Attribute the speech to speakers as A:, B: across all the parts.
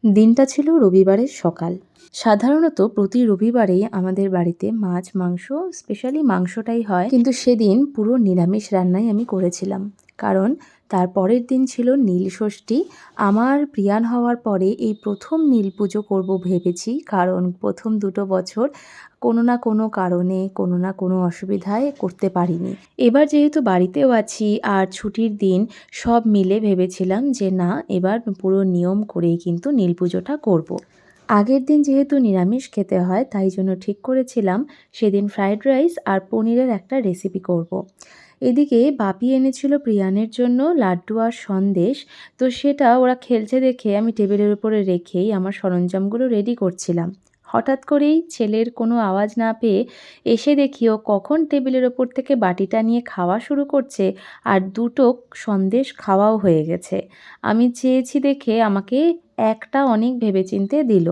A: দিনটা ছিল রবিবারের সকাল। সাধারণত প্রতি রবিবারেই আমাদের বাড়িতে মাছ, মাংস, স্পেশালি মাংসটাই হয়। কিন্তু সেদিন পুরো নিরামিষ রান্নাই আমি করেছিলাম। কারণ তার পরের দিন ছিল নীলষষ্ঠী। আমার প্রিয়ান হওয়ার পরে এই প্রথম নীল পুজো করব ভেবেছি। কারণ প্রথম ২ বছর কোনো না কোনো কারণে, কোনো না কোনো অসুবিধায় করতে পারিনি। এবার যেহেতু বাড়িতেও আছি আর ছুটির দিন, সব মিলে ভেবেছিলাম যে না, এবার পুরো নিয়ম করেই কিন্তু নীল পুজোটা করব। আগের দিন যেহেতু নিরামিষ খেতে হয়, তাই জন্য ঠিক করেছিলাম সেদিন ফ্রাইড রাইস আর পনিরের একটা রেসিপি করব। এদিকে বাপি এনেছিল প্রিয়ানের জন্য লাড্ডু আর সন্দেশ। তো সেটা ওরা খেলছে দেখে আমি টেবিলের উপরে রেখেই আমার সরঞ্জামগুলো রেডি করছিলাম। হঠাৎ করেই ছেলের কোনো আওয়াজ না পেয়ে এসে দেখি ও কখন টেবিলের ওপর থেকে বাটিটা নিয়ে খাওয়া শুরু করছে, আর ২টো সন্দেশ খাওয়াও হয়ে গেছে। আমি চেয়েছি দেখে আমাকে একটা অনেক ভেবেচিন্তে দিল।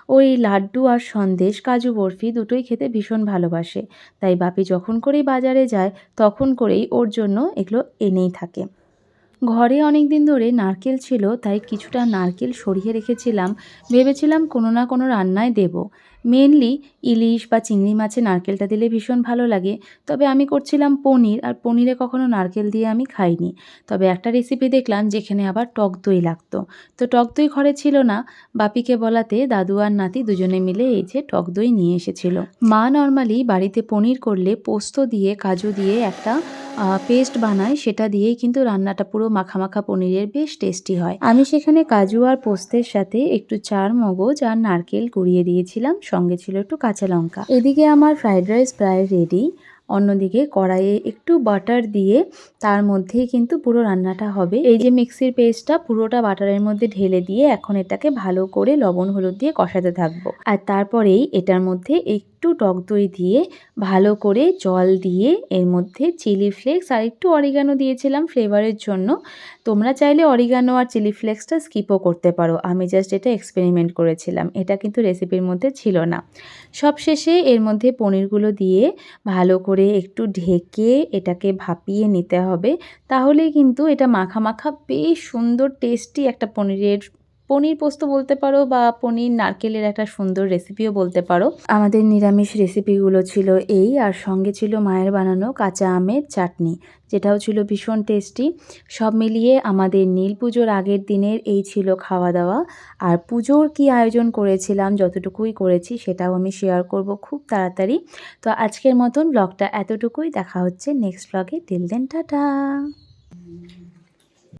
A: ওই লাড্ডু আর সন্দেশ, কাজু বরফি দুটোই খেতে ভীষণ ভালোবাসে। তাই বাপি যখন করেই বাজারে যায় তখন করেই ওর জন্য এগুলো এনেই থাকে। ঘরে অনেক দিন ধরে নারকেল ছিল, তাই কিছুটা নারকেল সরিয়ে রেখেছিলাম। ভেবেছিলাম কোনো না কোনো রান্নায় দেব। মেনলি ইলিশ বা চিংড়ি মাছে নারকেলটা দিলে ভীষণ ভালো লাগে। তবে আমি করছিলাম পনির, আর পনিরে কখনো নারকেল দিয়ে আমি খাইনি। তবে একটা রেসিপি দেখলাম যেখানে আবার টক দই লাগতো। তো টক দই ঘরে ছিল না, বাপিকে বলাতে দাদু আর নাতি দুজনে মিলে এই যে টক দই নিয়ে এসেছিল। মা নর্মালি বাড়িতে পনির করলে পোস্ত দিয়ে, কাজু দিয়ে একটা পেস্ট বানায়, সেটা দিয়েই কিন্তু রান্নাটা পুরো মাখা মাখা পনিরের বেশ টেস্টি হয়। আমি সেখানে কাজু আর পোস্তের সাথে একটু চার মগজ আর নারকেল কুড়িয়ে দিয়েছিলাম, সঙ্গে ছিল একটু কাঁচা লঙ্কা। এদিকে আমার ফ্রাইড রাইস প্রায় রেডি। অন্যদিকে কড়াইয়ে একটু বাটার দিয়ে তার মধ্যেই কিন্তু পুরো রান্নাটা হবে। এই যে মিক্সির পেস্টটা পুরোটা বাটারের মধ্যে ঢেলে দিয়ে এখন এটাকে ভালো করে লবণ হলুদ দিয়ে কষাতে থাকবো। আর তারপরেই এটার মধ্যে একটু টক দই দিয়ে ভালো করে জল দিয়ে এর মধ্যে চিলি ফ্লেক্স আর একটু অরিগানো দিয়েছিলাম ফ্লেভারের জন্য। তোমরা চাইলে অরিগানো আর চিলি ফ্লেক্সটা স্কিপও করতে পারো। আমি জাস্ট এটা এক্সপেরিমেন্ট করেছিলাম, এটা কিন্তু রেসিপির মধ্যে ছিল না। সবশেষে এর মধ্যে পনিরগুলো দিয়ে ভালো করে একটু ঢেকে এটাকে ভাপিয়ে নিতে হবে। তাহলেই কিন্তু এটা মাখা মাখা বেশ সুন্দর টেস্টি একটা পনির পোস্ত বলতে পারো, বা পনির নারকেলের একটা সুন্দর রেসিপিও বলতে পারো। আমাদের নিরামিষ রেসিপিগুলো ছিল এই, আর সঙ্গে ছিল মায়ের বানানো কাঁচা আমের চাটনি, যেটাও ছিল ভীষণ টেস্টি। সব মিলিয়ে আমাদের নীল পুজোর আগের দিনের এই ছিল খাওয়া দাওয়া। আর পুজোর কি আয়োজন করেছিলাম, যতটুকুই করেছি সেটাও আমি শেয়ার করব খুব তাড়াতাড়ি। তো আজকের মতন ব্লগটা এতটুকুই। দেখা হচ্ছে নেক্সট ব্লগে। Till then tata.